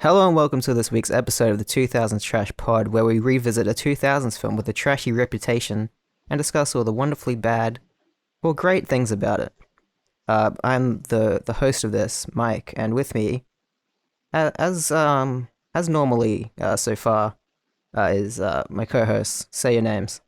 Hello and welcome to this week's episode of the 2000s Trash Pod, where we revisit a 2000s film with a trashy reputation and discuss all the wonderfully bad or great things about it. I'm the host of this, Mike, and with me, as normally so far, is my co-host. Say your names.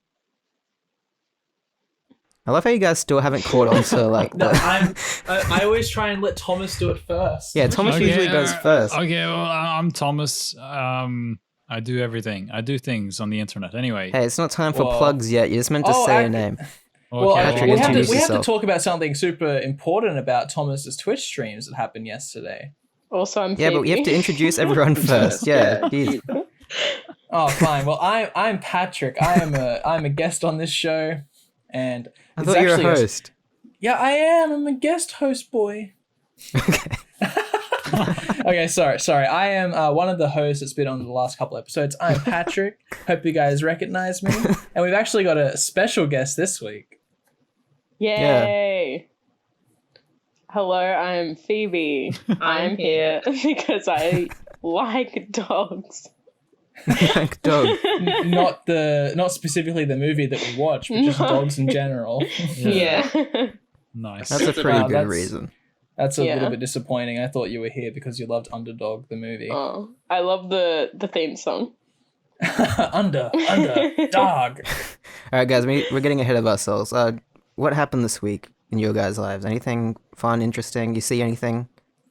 I love how you guys still haven't caught on to like. No, I always try and let Thomas do it first. Yeah, Thomas usually goes first. Okay, well, I'm Thomas. I do everything. I do things on the internet. Anyway. Hey, it's not time for plugs yet. You just meant to say your name. Well, Patrick, we have introduce to yourself. talk about something super important about Thomas's Twitch streams that happened yesterday. Also, I'm Yeah, Phoebe. but we have to introduce everyone first. Yeah. Oh, fine. Well, I'm Patrick. I'm a guest on this show, and I it's thought you were a actually host. Yeah, I am. I'm a guest host, boy. Okay. Okay, sorry. I am one of the hosts that's been on the last couple episodes. I'm Patrick. Hope you guys recognize me. And we've actually got a special guest this week. Yay! Hello, I'm Phoebe. I'm here because I like dogs. Like dog. Not specifically the movie that we watch, but just dogs in general. Yeah. Nice. That's a pretty good that's- reason. That's a Yeah. little bit disappointing. I thought you were here because you loved Underdog, the movie. Oh, I love the theme song. Under, dog. All right, guys, we're getting ahead of ourselves. What happened this week in your guys' lives? Anything fun, interesting? You see anything?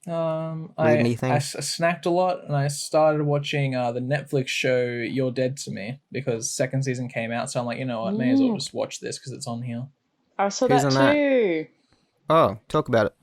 I anything? snacked a lot, and I started watching the Netflix show You're Dead to Me because second season came out. So I'm like, you know what, may as well just watch this because it's on here. I saw Who's that in that? too. Oh, talk about it.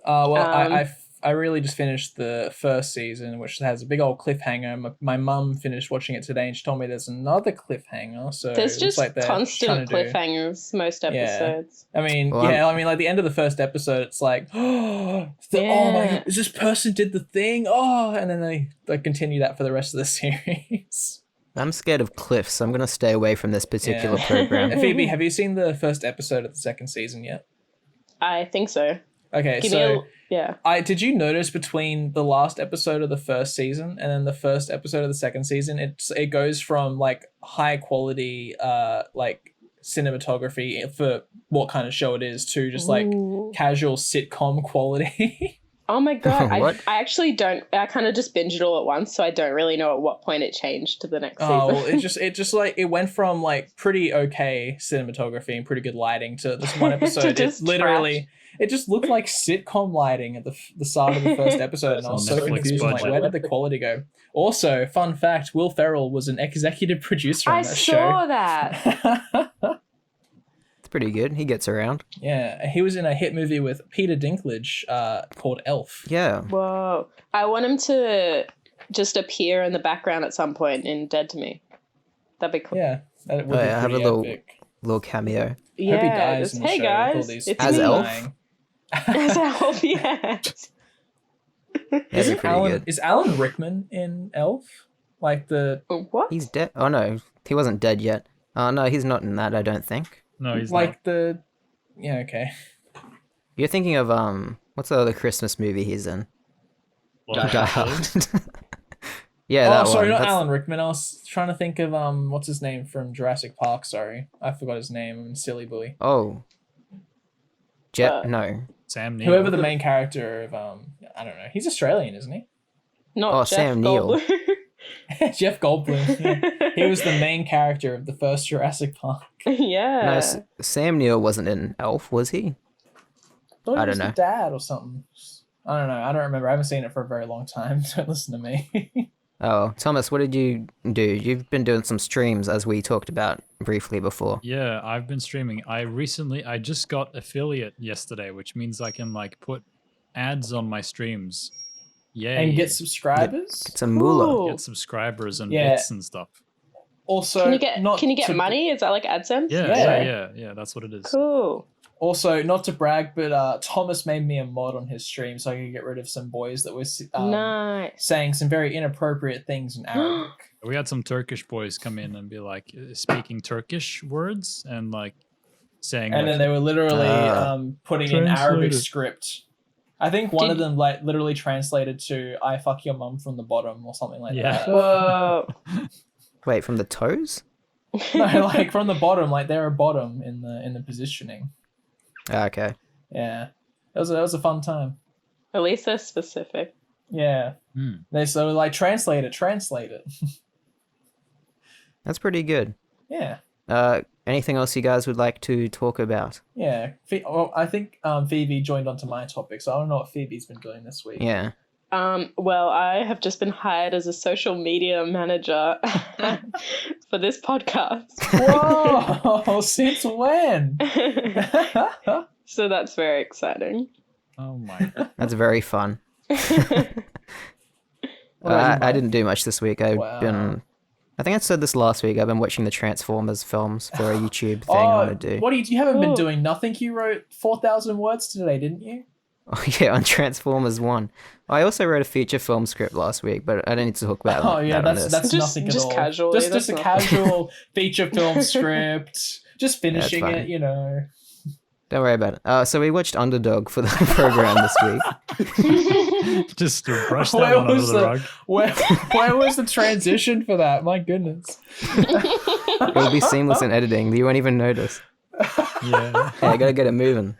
I really just finished the first season, which has a big old cliffhanger. My mum finished watching it today, and she told me there's another cliffhanger. So There's it just looks like they're constant trying to do- cliffhangers most episodes. I mean, Well, like the end of the first episode, it's like, oh my Yeah. god, is this person did the thing? Oh, and then they continue that for the rest of the series. I'm scared of cliffs, so I'm going to stay away from this particular Yeah. program. Phoebe, have you seen the first episode of the second season yet? I think so. Okay, Give so me yeah. did you notice between the last episode of the first season and then the first episode of the second season, it goes from like high quality like cinematography for what kind of show it is to just like Ooh. casual sitcom quality. Oh my god, What? I actually don't. I kind of just binged it all at once, so I don't really know at what point it changed to the next Oh, well, season. it just like it went from like pretty okay cinematography and pretty good lighting to this one episode. Just It literally it just looked like sitcom lighting at the start of the first episode, and I was so Netflix confused. I'm like, budget. where did the quality go? Also, fun fact: Will Ferrell was an executive producer on I that saw show. that. It's pretty good. He gets around. Yeah, he was in a hit movie with Peter Dinklage called Elf. Yeah. Whoa. I want him to just appear in the background at some point in Dead to Me. That'd be cool. Yeah, that would Oh, be yeah, have a pretty little- epic. Little cameo. Yeah. Hope he dies just, in the hey show with all guys, these it's As me. Elf? dying. As Elf, yes. That'd be Isn't pretty good. Is Alan Rickman in Elf? Like the What? He's dead. Oh, no. He wasn't dead yet. Oh, no, he's not in that, I don't think. No, he's like the yeah, okay. You're thinking of, what's the other Christmas movie he's in? not. Die Hard. Yeah, Oh, that sorry, one. not That's- Alan Rickman. I was trying to think of what's his name from Jurassic Park. Sorry, I forgot his name. I'm silly boy. Oh. No. Sam Neill. Whoever the main character of I don't know. He's Australian, isn't he? Not Oh, Jeff Sam Neill. Goldblum. Jeff Goldblum. Yeah. He was the main character of the first Jurassic Park. Yeah. No, Sam Neill wasn't in Elf, was he? Thought he I don't was know. the dad or something. I don't know. I don't remember. I haven't seen it for a very long time. Don't listen to me. Oh, Thomas, what did you do? You've been doing some streams, as we talked about briefly before. Yeah, I've been streaming. I just got affiliate yesterday, which means I can like put ads on my streams. Yay. And get subscribers. It's a moolah. Cool. Get subscribers and Yeah. bits and stuff. Also, Can you get not can you get to- money? Is that like AdSense? Yeah, that's what it is. Cool. Also, not to brag, but Thomas made me a mod on his stream so I could get rid of some boys that were Nice. saying some very inappropriate things in Arabic. We had some Turkish boys come in and be like speaking Turkish words and like saying And like, then they were literally putting in Arabic Translated. script I think one of them like literally translated to "I fuck your mum from the bottom" or something like Yeah. that. Whoa. Wait, from the toes? No, like from the bottom, like they're a bottom in the positioning. Ah, okay. Yeah, that was a fun time. At least they're specific. Yeah, they so like translate it. That's pretty good. Yeah. Anything else you guys would like to talk about? Yeah, well, I think Phoebe joined onto my topic, so I don't know what Phoebe's been doing this week. Yeah. Well, I have just been hired as a social media manager for this podcast. Whoa! Since when? So that's very exciting. Oh my god. That's very fun. What about you, I Mike? didn't do much this week. Wow. I think I said this last week. I've been watching the Transformers films for a YouTube thing I Oh, want to do. what do you haven't been Cool. doing nothing? You wrote 4,000 words today, didn't you? Oh, yeah, on Transformers 1. I also wrote a feature film script last week, but I don't need to talk about Oh yeah, that on that's this. that's Just- nothing at just all. casually, Just that's a nothing. casual feature film script. Just finishing fine. it, you know. Don't worry about it. So we watched Underdog for the program this week. Just to brush Where that one under was the the- rug. Where was the transition for that? My goodness. It will be seamless in editing. You won't even notice. Yeah. Hey, I gotta get it moving.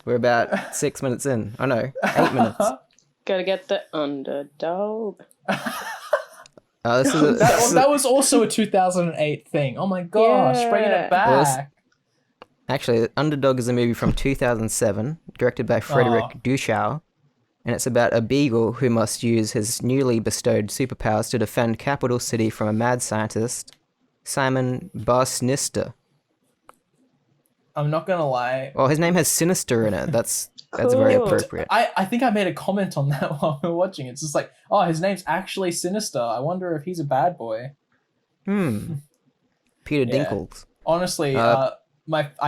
We're about 6 minutes in. Oh no, 8 minutes. Gotta get the underdog. This is a, That was also a 2008 thing. Oh my gosh, bringing Yeah. it back. actually, Underdog is a movie from 2007, directed by Frederick Oh. Duchow, and it's about a beagle who must use his newly bestowed superpowers to defend Capital City from a mad scientist, Simon Barsnister. I'm not gonna lie. Well, his name has Sinister in it. That's very Cool. appropriate. I think I made a comment on that while we were watching it. It's just like, oh, his name's actually Sinister. I wonder if he's a bad boy. Peter Yeah. Dinklage. Honestly, I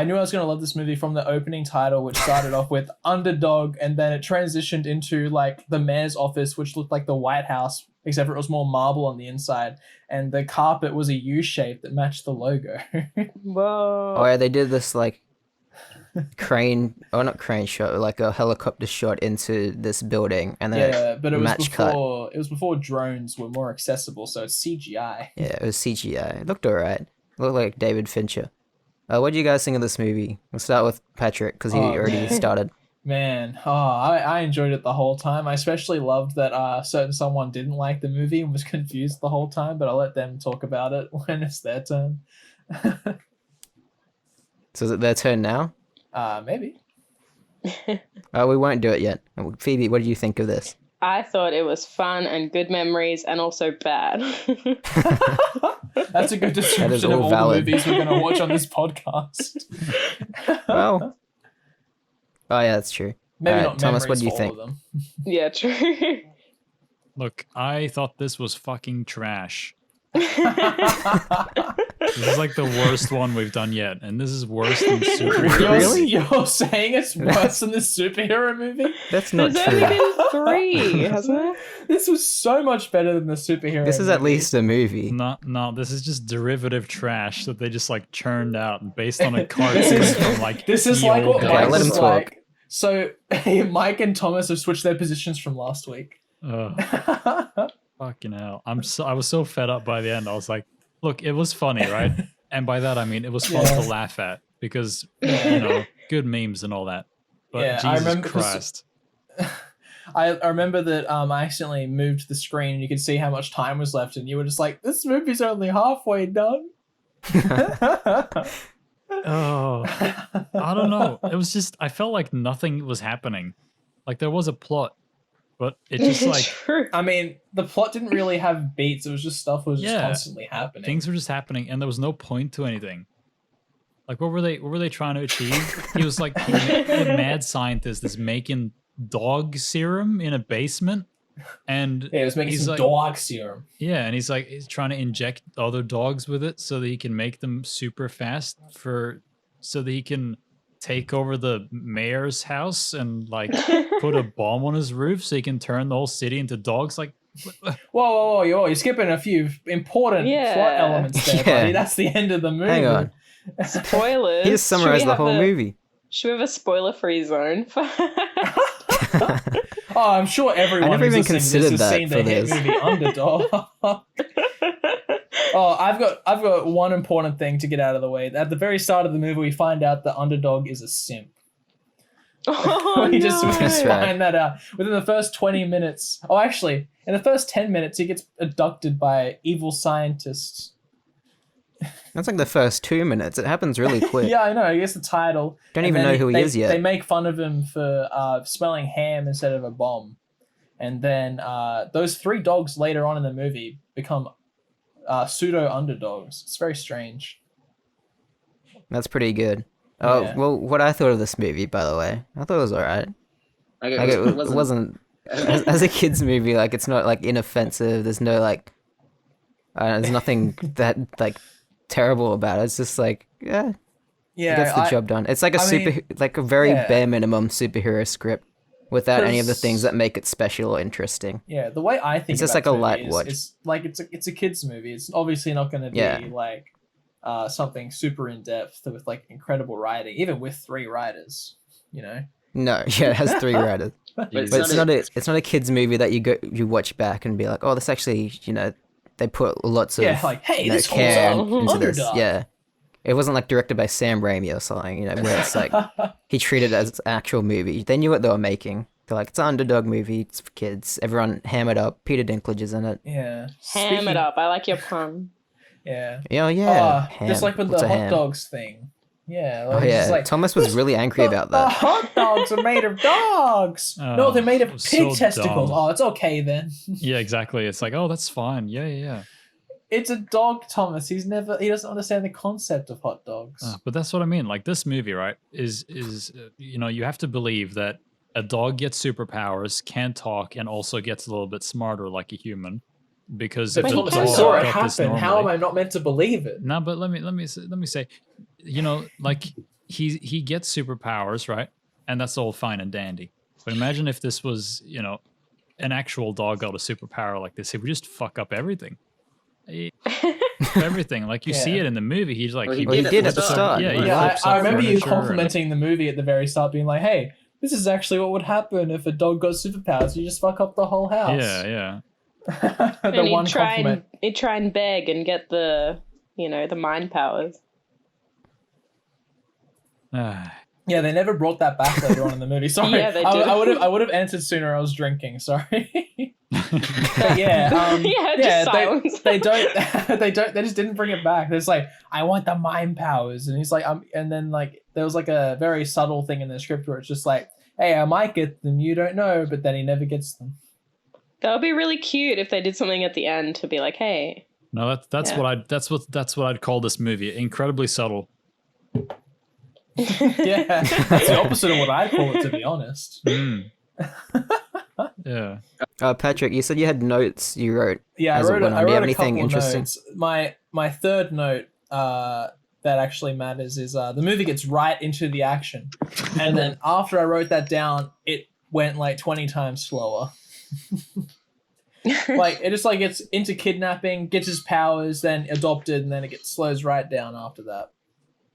knew I was gonna love this movie from the opening title, which started off with Underdog, and then it transitioned into like the mayor's office, which looked like the White House, except for it was more marble on the inside, and the carpet was a U shape that matched the logo. Whoa. Oh yeah, they did this like crane, or not crane shot, like a helicopter shot into this building, and then Yeah, but it was match cut. before drones were more accessible, so it's CGI. Yeah, it was CGI. It looked alright. It looked like David Fincher. What do you guys think of this movie? We'll start with Patrick, because he Oh, already man. started. Man, I enjoyed it the whole time. I especially loved that certain someone didn't like the movie and was confused the whole time, but I'll let them talk about it when it's their turn. So is it their turn now? Maybe. We won't do it yet. Phoebe, what do you think of this? I thought it was fun and good memories and also bad. That's a good description of all all valid. the movies we're going to watch on this podcast. Well, oh yeah, that's true. Maybe Alright, not Thomas, what memories do you for think? all of them. Yeah, true. Look, I thought this was fucking trash. This is like the worst one we've done yet, and this is worse than Super. Really? You're saying it's worse than the superhero movie? That's not There's only true. been 3, hasn't there? This was so much better than the superhero This is at movie. least a movie. No, this is just derivative trash that they just like churned out based on a This cartoon is- from like This is the like old what Okay, Mike days. let him was talk. like. So Mike and Thomas have switched their positions from last week. Fucking hell. I was so fed up by the end. I was like, look, it was funny, right? And by that I mean it was fun Yeah. to laugh at because you know, good memes and all that. But Yeah, I Jesus remember this- Christ. I remember that I accidentally moved the screen and you could see how much time was left, and you were just like, "This movie's only halfway done." Oh, I don't know. It was just I felt like nothing was happening. Like there was a plot, but it just like True. I mean, the plot didn't really have beats. It was just stuff was just Yeah. constantly happening. things were just happening and there was no point to anything. Like what were they trying to achieve? He was like a mad scientist that's making dog serum in a basement, and Yeah, it was making he's some like, dog serum. yeah, and he's trying to inject other dogs with it so that he can make them super fast so that he can take over the mayor's house and like put a bomb on his roof so he can turn the whole city into dogs. Like, Whoa, you're skipping a few important Yeah. plot elements there, Yeah. buddy. That's the end of the movie. Hang on. Spoilers. He just summarized the whole movie. Should we have a spoiler-free zone? Oh, I'm sure everyone. I never who's even listening to considered this has that seen for the hit this. movie Underdog. Oh, I've got one important thing to get out of the way. At the very start of the movie, we find out that Underdog is a simp. Oh, we no. just That's right. find that out within the first 20 minutes. Oh, actually, in the first 10 minutes, he gets abducted by evil scientists. That's like the first 2 minutes. It happens really quick. Yeah, I know. I guess the title. Don't and even then know who he is yet. They make fun of him for smelling ham instead of a bomb. And then those 3 dogs later on in the movie become pseudo underdogs. It's very strange. That's pretty good. Oh, Yeah. well, what I thought of this movie, by the way, I thought it was alright. Okay, Like, it wasn't as a kid's movie, like, it's not, like, inoffensive. There's no, like, there's nothing that, like, terrible about it. It's just, like, yeah, Yeah, it gets the job done. It's like like a very yeah. bare minimum superhero script without any of the 'Cause- things that make it special or interesting. Yeah, the way I think It's just about like a the movie light is, watch. it's like it's a kids movie. It's obviously not going to be Yeah. like something super in depth with like incredible writing, even with 3 writers. You know. No, yeah, it has 3 writers. But But it's not a kids movie that you watch back and be like, oh, this actually, they put lots of Yeah, like, hey, this holds care up. into this. Underdog. Yeah, it wasn't like directed by Sam Raimi or something, where it's like he treated it as an actual movie. They knew what they were making. They're like, it's an Underdog movie, it's for kids. Everyone hammered up. Peter Dinklage is in it. Yeah. Ham it up. I like your pun. Yeah. Oh yeah, Just like with What's the a hot ham? dogs thing. Yeah. Oh it's yeah, just like, Thomas was really angry about The that. hot dogs are made of dogs. No, they're made of pig so testicles. dumb. Oh, it's okay then. Yeah, exactly. It's like, oh, that's fine. Yeah. It's a dog, Thomas. He doesn't understand the concept of hot dogs. But that's what I mean. Like this movie, right? Is you have to believe that a dog gets superpowers, can talk, and also gets a little bit smarter like a human. Because But if a Thomas, dog I saw it got this happen. How am normally- I not meant to believe it? No, but let me say, like he gets superpowers, right? And that's all fine and dandy. But imagine if this was, an actual dog got a superpower like this. He would just fuck up everything. Everything. Like you see Yeah. it in the movie. He's like, Well, he Well, he did did at at the the start. start. Yeah, he Yeah, flips I up remember you furniture and- complimenting the movie at the very start, being like, "Hey, this is actually what would happen if a dog got superpowers. You just fuck up the whole house." yeah. the And one he'd try and beg and get the mind powers. Yeah, they never brought that back later on in the movie. Sorry, Yeah, they did. I would have answered sooner. I was drinking. Sorry. But yeah, Just silence. they just didn't bring it back. There's like, I want the mind powers, and he's like, and then like there was like a very subtle thing in the script where it's just like, hey, I might get them, you don't know, but then he never gets them. That would be really cute if they did something at the end to be like, hey. No, that's Yeah. what I'd call this movie. Incredibly subtle. Yeah, it's the opposite of what I'd call it, to be honest. Yeah. Patrick, you said you had notes you wrote. Yeah, As it I went on, wrote do you have a anything couple interesting? notes. My third note that actually matters is the movie gets right into the action, and then after I wrote that down, it went like 20 times slower. Like it just like gets into kidnapping, gets his powers, then adopted, and then it slows right down after that.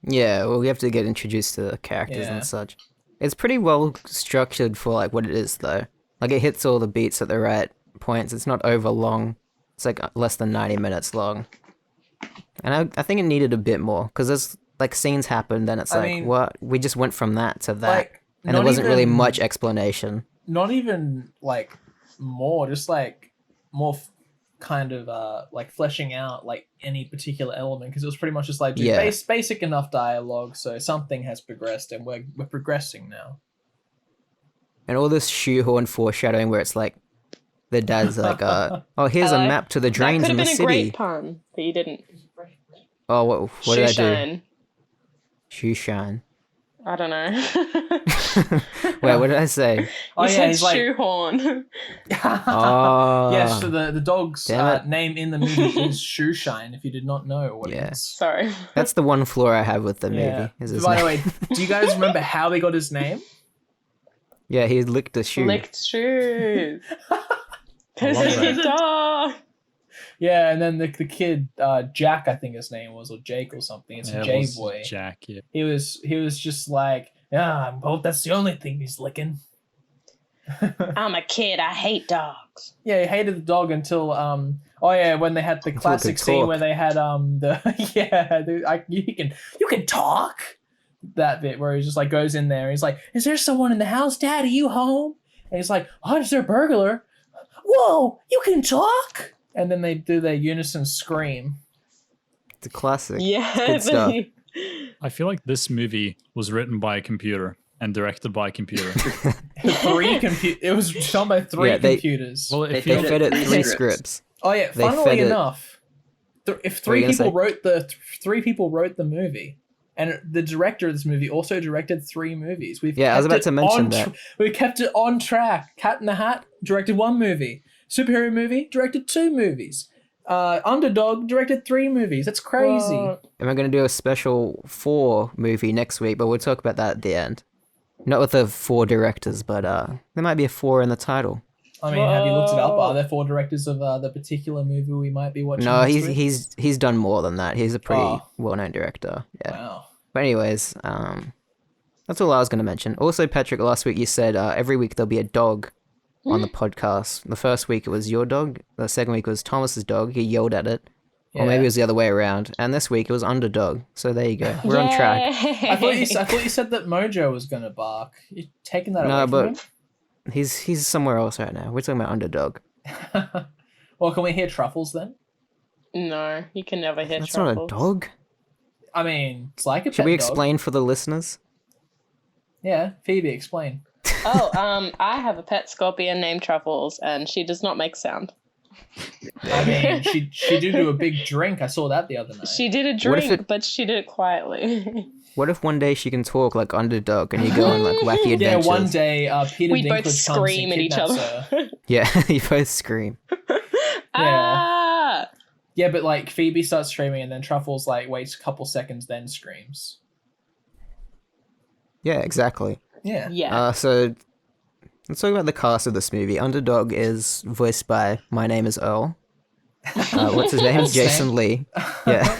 Yeah, well, we have to get introduced to the characters Yeah. and such. It's pretty well structured for like what it is, though. Like it hits all the beats at the right points. It's not over long. It's like less than 90 minutes long. And I think it needed a bit more because there's like scenes happen, then it's I like, mean, what? We just went from that to that, Like and there not wasn't really even- much explanation. Not even like more, just like more kind of like fleshing out like any particular element, because it was pretty much just like, dude, Yeah. basic enough dialogue, so something has progressed and we're progressing now. And all this shoehorn foreshadowing where it's like, the dad's like, oh, here's I a like- map to the That drains could in have the been a city. great pun, but you didn't. Oh, what did I do? Shoeshine. Shoe shine. I don't know. Wait, what did I say? Oh You yeah, said he's like, shoehorn. Oh, yes. So the dog's damn it. name in the movie is Shoeshine. If you did not know what Yeah. it is. Sorry. That's the one flaw I have with the movie. Yeah. Is his By the name. way, do you guys remember how he got his name? Yeah, he licked a shoe. Licked shoes. Because love he's that. a dog. Yeah, and then the kid Jack, I think his name was, or Jake or something. It's Yeah, a it J was boy. Jack, yeah. He was just like, yeah, I hope that's the only thing he's licking. I'm a kid. I hate dogs. Yeah, he hated the dog until when they had the classic scene talk. where they had you can talk, that bit where he just like goes in there and he's like, is there someone in the house, Dad? Are you home? And he's like, oh, is there a burglar? Whoa, you can talk. And then they do their unison scream. It's a classic. Yeah. It's good stuff. I feel like this movie was written by a computer and directed by a computer. It was done by three computers. Well, They if you fed it 3 scripts. Oh yeah, They funnily fed it- enough, if What were you three people wrote the movie, and the director of this movie also directed 3 movies. I was about to mention that. We kept it on track. Cat in the Hat directed 1 movie. Superhero movie directed 2 movies. Underdog directed 3 movies. That's crazy. What? And we're going to do a special 4 movie next week, but we'll talk about that at the end. Not with the 4 directors, but there might be a 4 in the title. I mean, have you looked it up? Are there 4 directors of the particular movie we might be watching? No, next week? he's done more than that. He's a pretty Oh. well-known director. Yeah. Wow. But anyways, that's all I was going to mention. Also, Patrick, last week you said every week there'll be a dog on the podcast. The first week it was your dog. The second week was Thomas's dog. He yelled at it. Or maybe it was the other way around. And this week it was Underdog. So there you go. We're on track. I thought you said that Mojo was gonna bark. You taking that away No, from but he's somewhere else right now. We're talking about Underdog. him? Well, can we hear Truffles then? No, you can never hear That's truffles. not a dog. I mean, it's like a Should pet we dog. explain for the listeners? Yeah, Phoebe, explain. I have a pet scorpion named Truffles, and she does not make sound. I mean, she did do a big drink. I saw that the other night. She did a What if drink, it- but she did it quietly. What if one day she can talk like Underdog and you go on like wacky yeah, adventures? one day Peter We both Dinklage comes scream and at each kidnaps other. her. Yeah, you both scream. Ah! Yeah, but like Phoebe starts screaming and then Truffles like waits a couple seconds, then screams. Yeah, exactly. Yeah. Yeah. So let's talk about the cast of this movie. Underdog is voiced by My Name is Earl. What's his name? Jason Lee. Yeah.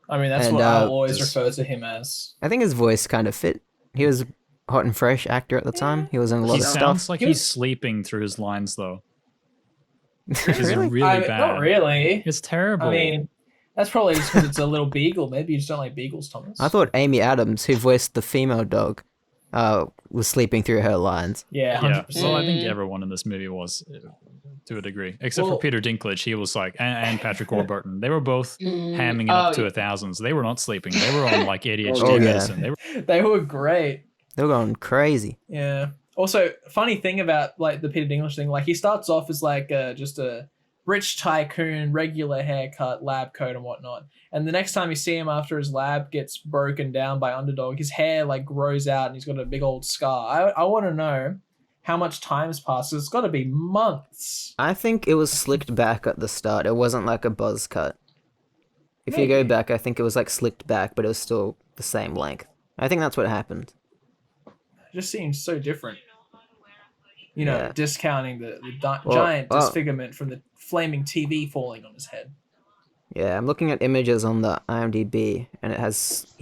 I mean, that's And, what I'll always just- refer to him as. I think his voice kind of fit. He was a hot and fresh actor at the time. He was in a lot He of sounds stuff. like He he's was- sleeping through his lines, though. Which is Really? really I mean, bad. not really. It's terrible. I mean, that's probably just because it's a little beagle. Maybe you just don't like beagles, Thomas. I thought Amy Adams, who voiced the female dog, was sleeping through her lines. Yeah, yeah. 100%. Well, I think Mm. everyone in this movie was, to a degree, except Well- for Peter Dinklage. He was like, and Patrick Warburton. They were both Mm. hamming it up to 1,000. So they were not sleeping. They were on like ADHD Oh, yeah. medicine. They were They were great. They were going crazy. Yeah. Also, funny thing about like the Peter Dinklage thing, like he starts off as like just a rich tycoon, regular haircut, lab coat, and whatnot. And the next time you see him after his lab gets broken down by Underdog, his hair like grows out and he's got a big old scar. I want to know how much time's passed. It's got to be months. I think it was slicked back at the start. It wasn't like a buzz cut. If you go Maybe. back, I think it was like slicked back, but it was still the same length. I think that's what happened. It just seems so different. You know, Yeah. discounting the Well, giant well- disfigurement from the flaming TV falling on his head. Yeah, I'm looking at images on the IMDb, and he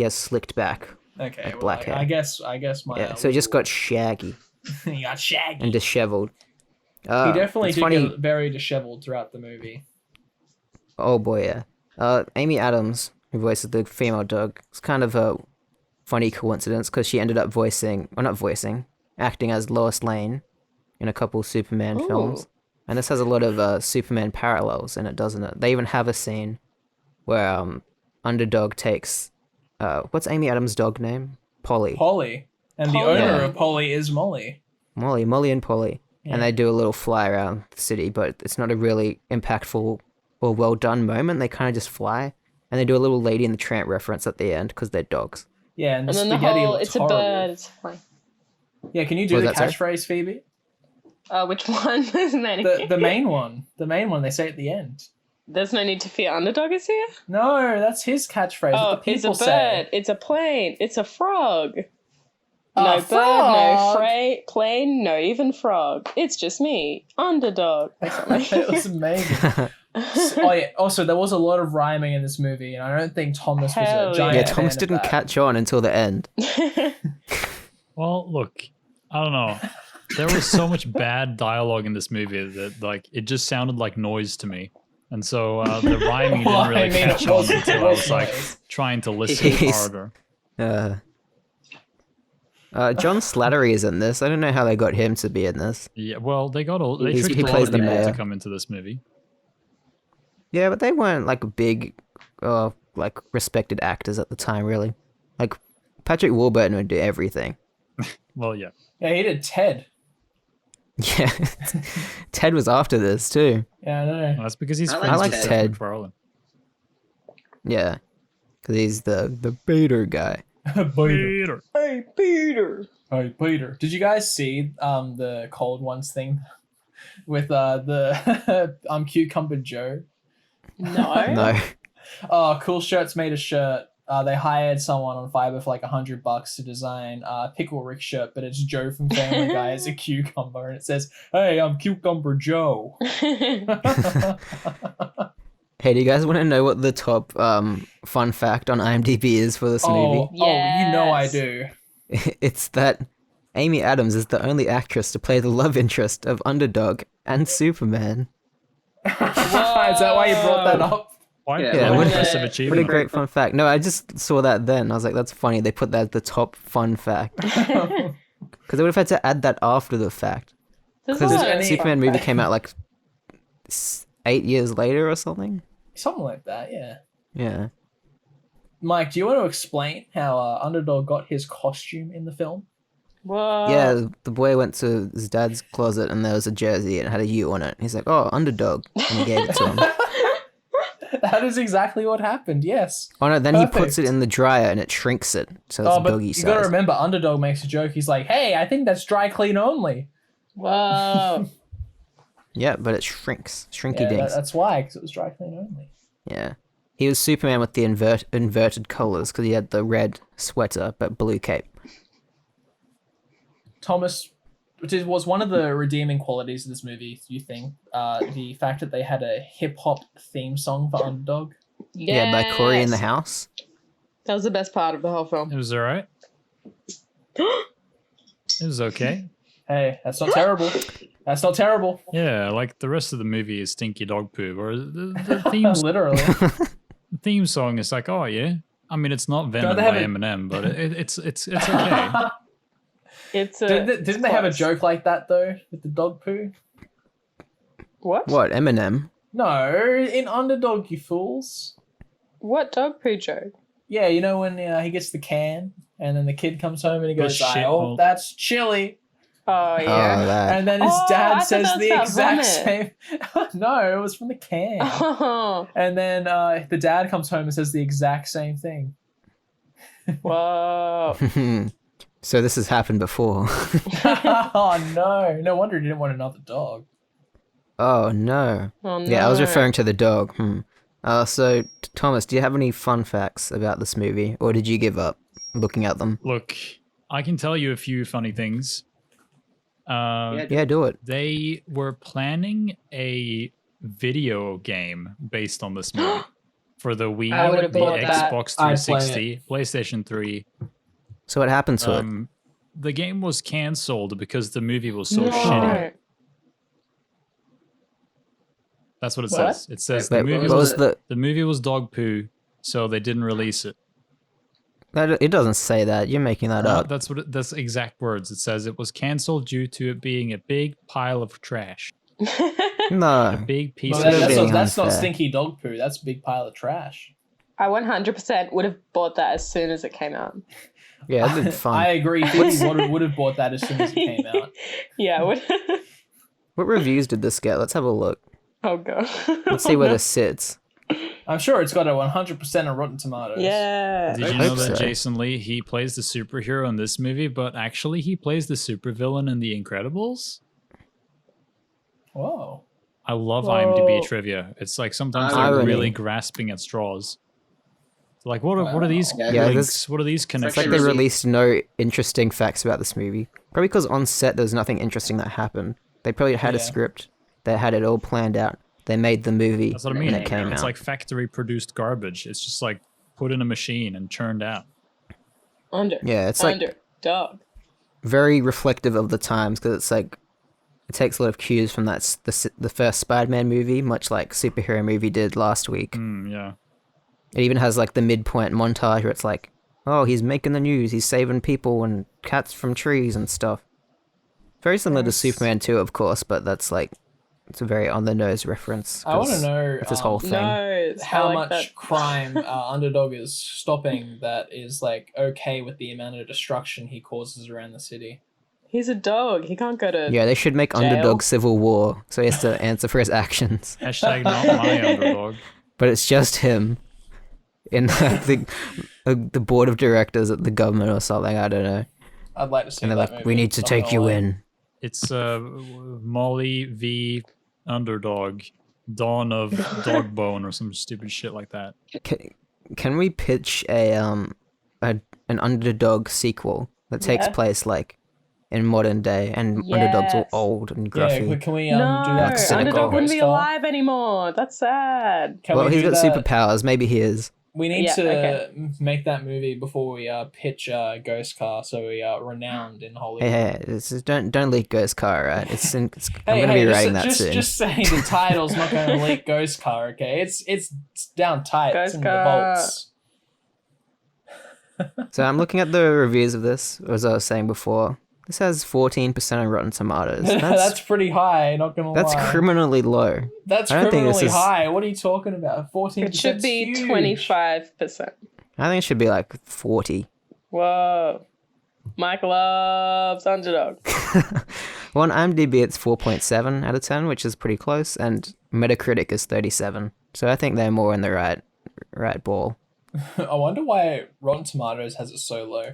has slicked back. Okay, Like well, black hair. I guess my Yeah, so he just got shaggy he got shaggy. and disheveled. He definitely it's did funny. get very disheveled throughout the movie. Oh boy, yeah. Amy Adams, who voices the female dog, it's kind of a funny coincidence because she ended up acting as Lois Lane in a couple Superman films. And this has a lot of Superman parallels in it, doesn't it? They even have a scene where Underdog takes what's Amy Adams' dog name? Polly. Polly. And the Polly. owner Yeah. of Polly is Molly. Molly and Polly. Yeah. And they do a little fly around the city, but it's not a really impactful or well done moment. They kind of just fly. And they do a little Lady and the Tramp reference at the end because they're dogs. Yeah, and the And then the spaghetti whole, looks it's a horrible. bird, it's fine. Yeah, can you do What the was that, catchphrase, Phoebe? Which one? There's many. The main one. The main one they say at the end. There's no need to fear. Underdog is here? No, that's his catchphrase. Oh, what the it's a people bird. say. It's a plane. It's a frog. A No bird, frog? no plane, no even frog. It's just me, Underdog. Or something. It was amazing. Oh yeah. Also, there was a lot of rhyming in this movie, and I don't think Thomas was Hell a giant. Yeah, Yeah, Thomas fan of didn't that. catch on until the end. Well, look, I don't know. There was so much bad dialogue in this movie that like it just sounded like noise to me. And so the rhyming Well, didn't really I mean, catch it on was- until it I was was like noise. trying to listen Jeez. harder. John Slattery is in this. I don't know how they got him to be in this. Yeah, well, they He tricked a lot plays of the people to mayor. come into this movie. Yeah, but they weren't like big, like respected actors at the time, really. Like Patrick Warburton would do everything. Well, yeah. Yeah, he did Ted. Yeah, Ted was after this too. Yeah, I know. Well, that's because he's I friends like with Ted. Seth MacFarlane. Yeah, because he's the Bader guy. Peter. Hey, Peter. Hey, Peter. Did you guys see the Cold Ones thing with the Cucumber Joe? No. No, Oh, Cool Shirts made a shirt. They hired someone on Fiverr for like $100 to design a Pickle Rick shirt, but it's Joe from Family Guy as a cucumber, and it says, "Hey, I'm Cucumber Joe." hey, do you guys want to know what the top fun fact on IMDb is for this movie? Oh, you know I Yes. do. It's that Amy Adams is the only actress to play the love interest of Underdog and Superman. Is that why you brought that up? Why? Yeah, What what an a- impressive What a achievement. great fun fact. No, I just saw that then. I was like, that's funny. They put that as the top fun fact. Because they would have had to add that after the fact. There's a Because lot there of any- Superman fun movie facts. came out like 8 years later or something. Something like that, yeah. Yeah. Mike, do you want to explain how Underdog got his costume in the film? Whoa. Yeah, the boy went to his dad's closet and there was a jersey and it had a U on it. He's like, oh, Underdog. And he gave it to him. That is exactly what happened, yes. Oh no, then he puts it Perfect. in the dryer and it shrinks it. So it's Oh, but doggy you gotta size. remember, Underdog makes a joke. He's like, "Hey, I think that's dry clean only." Whoa. Yeah, but it shrinks. Shrinky Yeah, dinks. that's why, because it was dry clean only. Yeah. He was Superman with the inverted colors because he had the red sweater but blue cape. Thomas, was one of the redeeming qualities of this movie, you think, the fact that they had a hip hop theme song for Underdog? Yeah, by Corey in the Yes. House. That was the best part of the whole film. It was alright. It was okay. Hey, that's not terrible. That's not terrible. Yeah, like the rest of the movie is stinky dog poo, or the Literally. theme song is like, oh yeah. I mean, it's not Venom they by have a- Eminem, but it's okay. It's a. Didn't they have a joke like that though with the dog poo? What? What, Eminem? No, in Underdog, you fools. What dog poo joke? Yeah, you know when he gets the can and then the kid comes home and he The goes, "I shithole. hope that's chili." Oh Oh, yeah. that. And then his Oh, I dad thought says that was the about exact same. No, it was from the can. Oh, And then the dad comes home and says the exact same thing. whoa. So this has happened before. Oh no! No wonder he didn't want another dog. Oh no. Oh, no. Yeah, I was referring to the dog. So, Thomas, do you have any fun facts about this movie? Or did you give up looking at them? Look, I can tell you a few funny things. Yeah, do it. They were planning a video game based on this movie for the Wii, I would've the bought that. Xbox I'd play 360, PlayStation 3. So what happened to it? The game was cancelled because the movie was so No. shitty. That's what it What? says. It says Wait, the movie what was was the... the movie was dog poo, so they didn't release it. It doesn't say that. You're making that up. That's what that's exact words. It says it was cancelled due to it being a big pile of trash, No. big piece Well, It's of being shit. that's not unfair. stinky dog poo. That's a big pile of trash. I 100% would have bought that as soon as it came out. Yeah, it'd been fun. I agree. Phoebe would have bought that as soon as it came out. Yeah, I would. What reviews did this get? Let's have a look. Oh god. Let's see where this sits. I'm sure it's got a 100% on Rotten Tomatoes. Yeah. Did I you know hope that so. Jason Lee, he plays the superhero in this movie, but actually he plays the supervillain in The Incredibles? Whoa. I love Whoa. IMDb trivia. It's like sometimes they're Irony. really grasping at straws. Like what are these Wow. Yeah, links? this- What are these It's like connections? they released no interesting facts about this movie. Probably because on set there's nothing interesting that happened. They probably had a Yeah. script. They had it all planned out. They made the movie That's what I and mean. it came It's out. like factory produced garbage. It's just like put in a machine and churned out. Under. Yeah, it's like- Underdog. very reflective of the times because it's like it takes a lot of cues from the first Spider-Man movie, much like superhero movie did last week. Yeah. It even has like the midpoint montage where it's like, oh, he's making the news, he's saving people and cats from trees and stuff. Very similar to Superman 2, of course, but that's like, it's a very on-the-nose reference. I want to know it's this whole thing. No, how much crime Underdog is stopping that is like okay with the amount of destruction he causes around the city. He's a dog. He can't go to. Yeah, they should make jail. Underdog Civil War, so he has to answer for his actions. Hashtag not my underdog. But it's just him in the board of directors at the government or something. I don't know. I'd like to see. And they're that like, movie. we need to take you in. It's Molly v. Underdog, Dawn of Dogbone or some stupid shit like that. Can we pitch an Underdog sequel that takes place like in modern day and Underdog's all old and gruffy? Yeah, can we No, do that? cynical. Underdog wouldn't be Ghost Car? alive anymore. That's sad. Can Well, we he's do got that? superpowers. Maybe he is. We need Yeah, to okay. make that movie before we pitch Ghost Car, so we are renowned in Hollywood. Hey, don't leak Ghost Car, right? I'm Hey, gonna be writing that just soon. just saying the title's not going to leak Ghost Car, okay? It's down tight. It's Ghost in Car. the vaults. So I'm looking at the reviews of this, as I was saying before. This has 14% on Rotten Tomatoes. That's pretty high, not going to lie. That's criminally low. That's I don't think this criminally is- high. What are you talking about? 14%? It should be huge. 25%. I think it should be like 40. Whoa. Mike loves Underdog. Well, on IMDb, it's 4.7 out of 10, which is pretty close, and Metacritic is 37. So I think they're more in the right ball. I wonder why Rotten Tomatoes has it so low.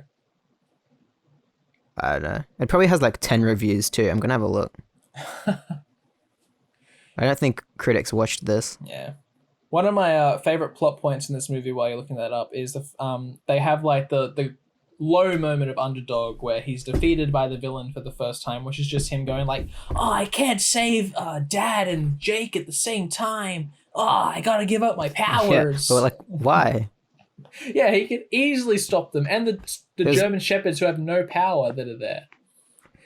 I don't know. It probably has like 10 reviews too. I'm gonna have a look. I don't think critics watched this. Yeah. One of my favorite plot points in this movie, while you're looking that up, is they have like the low moment of Underdog where he's defeated by the villain for the first time, which is just him going like, "Oh, I can't save Dad and Jake at the same time. Oh, I gotta give up my powers." Yeah, but like, why? Yeah, he could easily stop them, and the There's- German shepherds who have no power that are there.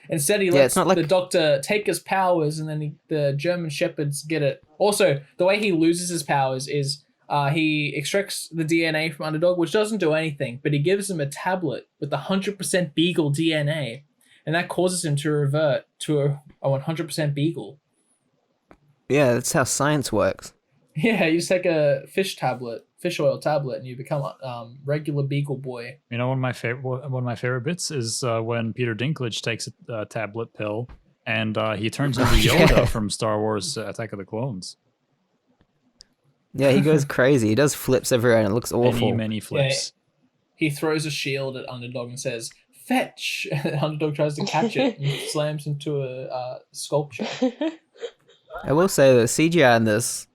Instead, he Yeah, lets it's not like- the doctor take his powers, and then the German shepherds get it. Also, the way he loses his powers is he extracts the DNA from Underdog, which doesn't do anything, but he gives him a tablet with 100% Beagle DNA, and that causes him to revert to a 100% Beagle. Yeah, that's how science works. Yeah, you just take a fish oil tablet, and you become a regular Beagle boy. You know, one of my favorite bits is when Peter Dinklage takes a tablet pill and he turns into Yoda Yeah. from Star Wars Attack of the Clones. Yeah, he goes crazy. He does flips everywhere and it looks awful. Many flips. He throws a shield at Underdog and says, "Fetch!" And Underdog tries to catch it and slams into a sculpture. I will say that CGI in this,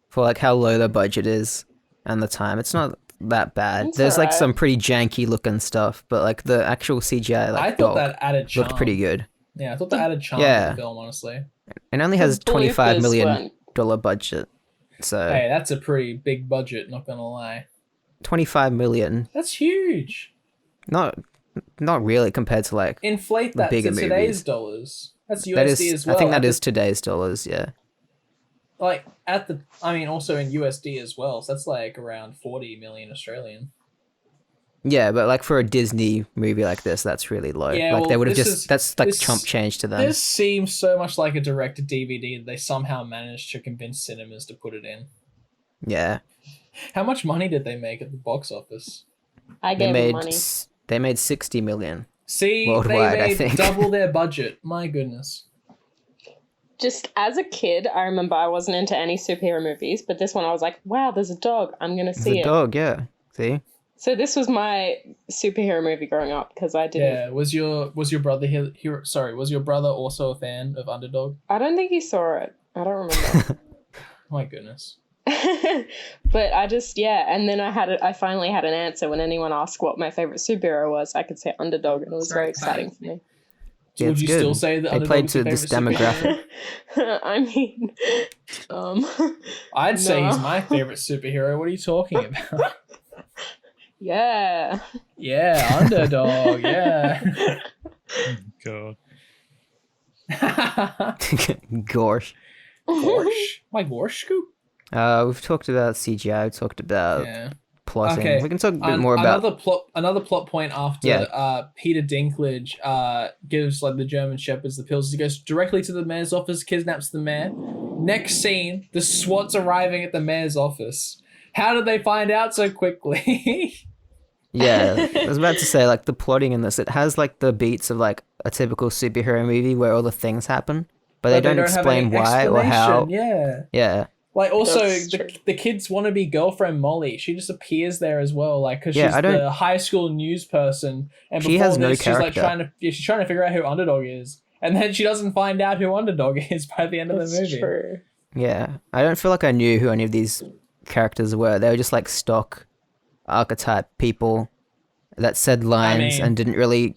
for like how low the budget is and the time, it's not that bad. It's There's like alright. some pretty janky looking stuff, but like the actual CGI I like thought dog that added charm. looked pretty good. Yeah, I thought that added charm to Yeah. the film, honestly. It only has The $25 bloopers million weren't- budget. So Hey, that's a pretty big budget, not gonna lie. 25 million. That's huge. Not really compared to like Inflate The that to bigger today's movies. dollars. That's USD that is as well. I think that At is today's dollars, yeah. Also in USD as well. So that's like around 40 million Australian. Yeah, but like for a Disney movie like this, that's really low. Yeah, like well, they would have this just is- that's like this- chump change to them. This seems so much like a direct-to-DVD that they somehow managed to convince cinemas to put it in. Yeah. How much money did they make at the box office? I They gave him made money. they made 60 million. See, Worldwide, I they made think. double their budget. My goodness. Just as a kid, I remember I wasn't into any superhero movies, but this one I was like, wow, there's a dog. I'm going to It's see a it. dog, yeah. See? So this was my superhero movie growing up because I didn't. Yeah, was your brother here? Sorry, was your brother also a fan of Underdog? I don't think he saw it. I don't remember. My goodness. But I just, and then I finally had an answer when anyone asked what my favorite superhero was. I could say Underdog, and it was very exciting for me. So Yeah, would it's you good. still say that They Underdog played is your to this favorite demographic. superhero? I mean, I'd say he's No. my favorite superhero. What are you talking about? yeah. Yeah, Underdog. Yeah. Gosh. Gorsh. My Gorsh scoop? We've talked about CGI. We've talked about Yeah. plotting. Okay. We can talk a bit more about. Another plot point after Peter Dinklage gives like the German shepherds the pills. He goes directly to the mayor's office, kidnaps the mayor. Next scene, the SWAT's arriving at the mayor's office. How did they find out so quickly? Yeah, I was about to say, like, the plotting in this, it has like the beats of like a typical superhero movie where all the things happen, but they don't have explain any why or how. explanation. Yeah. Yeah. Like, also, That's true. the kid's wannabe girlfriend, Molly, she just appears there as well, like, because Yeah, she's the high school news person, and She before has no this, she's, like, character. she's trying to figure out who Underdog is, and then she doesn't find out who Underdog is by the end of the That's movie. true. Yeah. I don't feel like I knew who any of these characters were. They were just like stock archetype people that said lines mean- and didn't really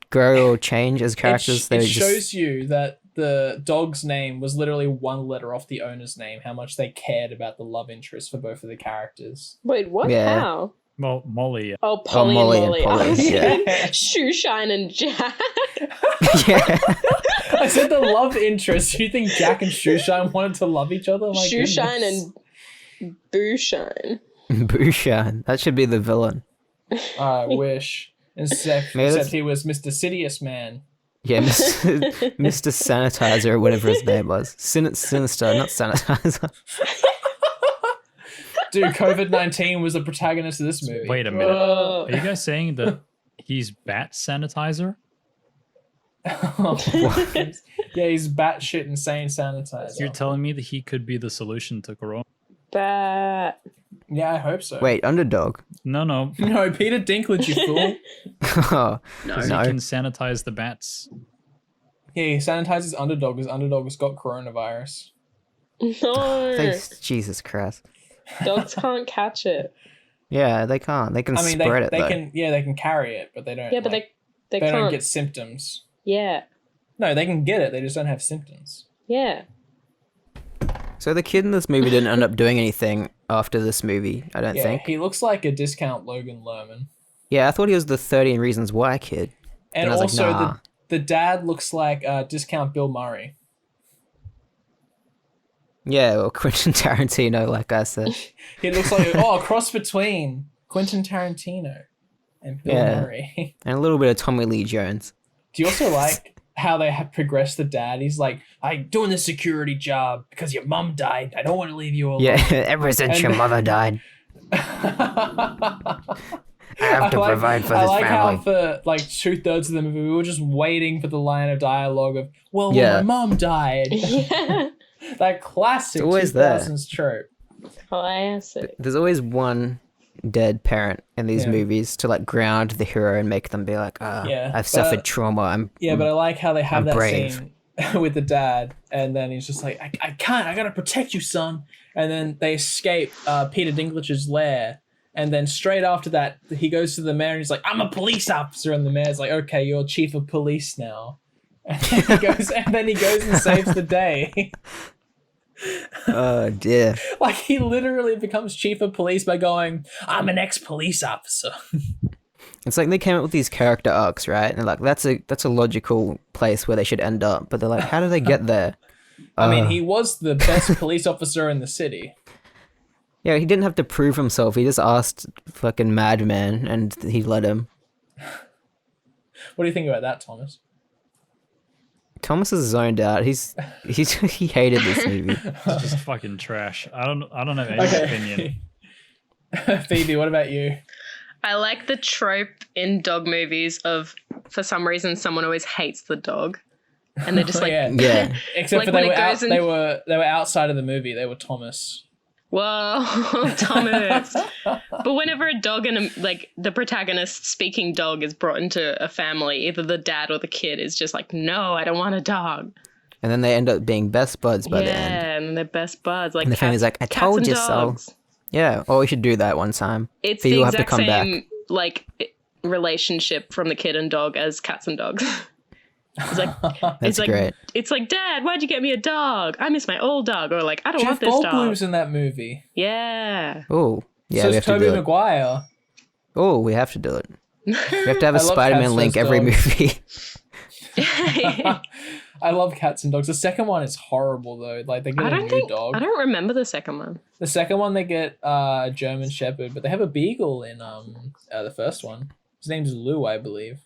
grow or change as characters. They It were just shows you that the dog's name was literally one letter off the owner's name, how much they cared about the love interest for both of the characters. Wait, what? Yeah. How? Well, Molly. Oh, Polly Molly and and Molly. Polly, I was yeah. thinking Shoeshine and Jack. yeah. I said the love interest. You think Jack and Shoeshine wanted to love each other? My Shoeshine goodness. and Booshine. Bushan. That should be the villain. I wish. Except Maybe that's- he was Mr. Sidious Man. Yeah, Mr. Sanitizer or whatever his name was. Sinister, not Sanitizer. Dude, COVID-19 was the protagonist of this movie. Wait a minute. Whoa. Are you guys saying that he's bat sanitizer? Yeah, he's batshit insane sanitizer. You're telling me that he could be the solution to corona? Bat. Yeah, I hope so. Wait, Underdog. No. No, Peter Dinklage, you fool. Oh, Because no. he can sanitize the bats. Yeah, he sanitizes Underdog because Underdog has got coronavirus. No. Thanks, Jesus Christ. Dogs can't catch it. Yeah, they can't. They can I mean, spread it they though. can, yeah, they can carry it, but they don't. Yeah, but like, they they can't. don't get symptoms. Yeah. No, they can get it. They just don't have symptoms. Yeah. So the kid in this movie didn't end up doing anything after this movie, I don't Yeah, think. he looks like a discount Logan Lerman. Yeah, I thought he was the 13 Reasons Why kid. And I was also, like, nah. the dad looks like discount Bill Murray. Yeah, or Quentin Tarantino, like I said. He looks like a cross between Quentin Tarantino and Bill Yeah. Murray. And a little bit of Tommy Lee Jones. Do you also like how they have progressed the dad? He's like, I'm doing this security job because your mum died. I don't want to leave you alone. Yeah, ever since And- your mother died, I have to provide for I this like family. how for like 2/3 of the movie we were just waiting for the line of dialogue of, well, Yeah. my mum died. Yeah. That classic It's always there. 2000s trope. Classic. There's always one dead parent in these Yeah. movies to like ground the hero and make them be like, Yeah, I've but- suffered trauma. I'm Yeah, but I like how they have I'm that brave. scene with the dad, and then he's just like, I can't, I gotta protect you, son. And then they escape Peter Dinklage's lair, and then straight after that, he goes to the mayor and he's like, I'm a police officer, and the mayor's like, okay, you're chief of police now. And then he goes and saves the day. oh dear. Like, he literally becomes chief of police by going, I'm an ex-police officer. It's like they came up with these character arcs, right? And like that's a logical place where they should end up. But they're like, how do they get there? I mean, he was the best police officer in the city. Yeah, he didn't have to prove himself. He just asked fucking Madman, and he let him. What do you think about that, Thomas? Thomas is zoned out. He hated this movie. It's just fucking trash. I don't have any opinion. Phoebe, what about you? I like the trope in dog movies of, for some reason, someone always hates the dog. And they're just like, Yeah. Yeah. Except Like for when they it were out, goes in- they were outside of the movie. They were Thomas. whoa, Thomas. But whenever a dog and the protagonist speaking dog is brought into a family, either the dad or the kid is just like, no, I don't want a dog. And then they end up being best buds by the end. Yeah, and they're best buds. Like And the family's like, I cats told and you so. dogs. Yeah. Or we should do that one time. It's Phoebe the will have to exact come back. same relationship from the kid and dog as cats and dogs. It's like That's great. It's like, Dad, why'd you get me a dog? I miss my old dog. Or like, I don't Jeff want this dog. Goldblum's in that movie. Yeah. Oh, yeah, so we is have to Tobey do it. Maguire. Oh, we have to do it. We have to have a I love Spider-Man cats link versus every dogs. movie. I love cats and dogs. The second one is horrible though. Like they get a new dog. I don't remember the second one. The second one they get a German Shepherd, but they have a beagle in the first one. His name's Lou, I believe.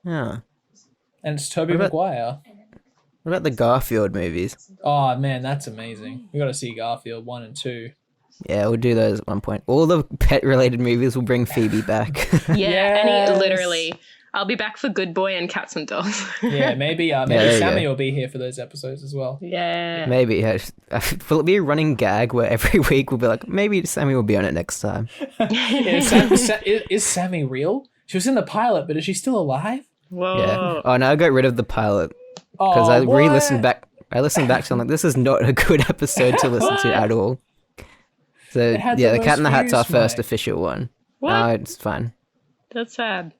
Yeah. And it's Tobey What about- Maguire. What about the Garfield movies? Oh man, that's amazing. We got to see Garfield 1 and 2. Yeah, we'll do those at one point. All the pet-related movies will bring Phoebe back. Yeah, literally. I'll be back for Good Boy and Cats and Dogs. Yeah, maybe there you Sammie go. will be here for those episodes as well. Yeah. Maybe. Yeah. Will it be a running gag where every week we'll be like, maybe Sammie will be on it next time? Yeah, is Sammie real? She was in the pilot, but is she still alive? Whoa. Yeah. Oh no, I got rid of the pilot because Oh, I what? re-listened back. I listened back to. I'm like, this is not a good episode to listen to at all. So It had yeah, the the Cat in the most Hat's our views, first mate. official one. What? No, it's fine. That's sad.